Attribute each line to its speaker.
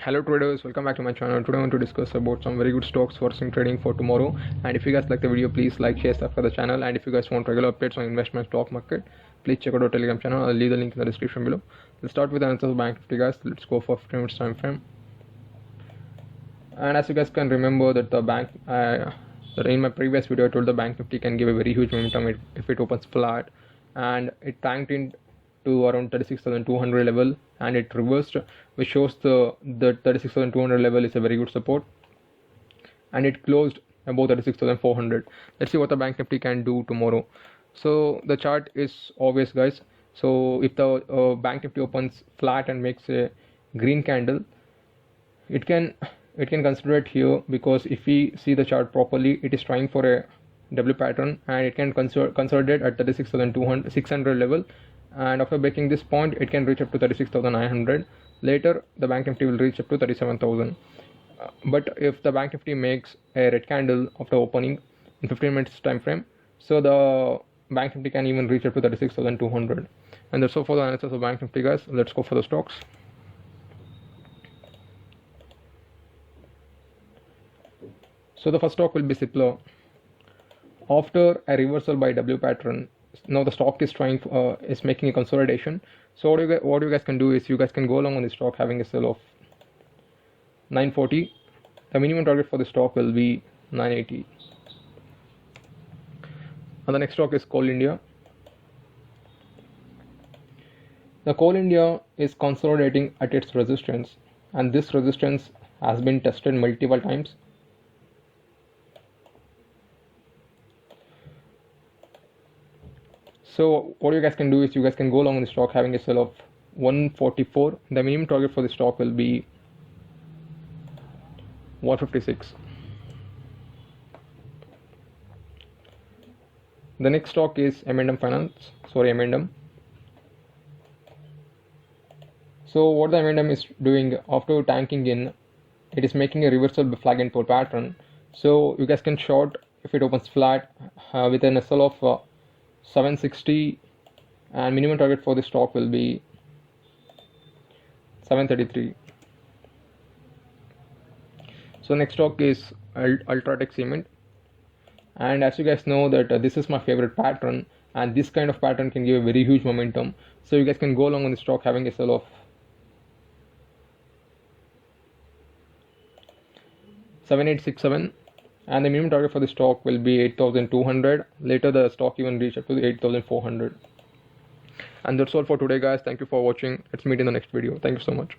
Speaker 1: Hello traders, welcome back to my channel. Today I want to discuss about some very good stocks for swing trading for tomorrow. And if you guys like the video, please like, share, subscribe to the channel. And if you guys want regular updates on investment stock market, please check out our Telegram channel. I'll leave the link in the description below. Let's start with the analysis of Bank Nifty, guys. Let's go for 15 minutes time frame. And as you guys can remember that that in my previous video I told the Bank Nifty can give a very huge momentum if it opens flat, and it tanked in to around 36,200 level and it reversed, which shows the 36,200 level is a very good support, and it closed above 36,400. Let's see what the Bank Nifty can do tomorrow. So the chart is obvious, guys. So if the Bank Nifty opens flat and makes a green candle, it can consider it here, because if we see the chart properly, it is trying for a W pattern and it can consolidate at 36,600 level, and after breaking this point it can reach up to 36,900. Later the Bank Nifty will reach up to 37,000. But if the Bank Nifty makes a red candle after opening in 15 minutes time frame, so the Bank Nifty can even reach up to 36,200. And that's all for the analysis of Bank Nifty, guys. Let's go for the stocks. So the first stock will be Cipla. After a reversal by W pattern, now the stock is making a consolidation. So what you guys can do is you guys can go along on the stock having a sell of 940. The minimum target for the stock will be 980. And the next stock is Coal India. The Coal India is consolidating at its resistance, and this resistance has been tested multiple times. So what you guys can do is you guys can go along in the stock having a sell of 144. The minimum target for the stock will be 156. The next stock is M&M Finance. M&M. So what the M&M is doing after tanking in, it is making a reversal flag and pull pattern. So you guys can short if it opens flat within a sell of 760, and minimum target for the stock will be 733. So next stock is UltraTech Cement, and as you guys know that this is my favorite pattern, and this kind of pattern can give a very huge momentum. So you guys can go along on the stock having a sell of 7867. And the minimum target for the stock will be 8,200. Later the stock even reach up to 8,400. And that's all for today, guys. Thank you for watching. Let's meet in the next video. Thank you so much.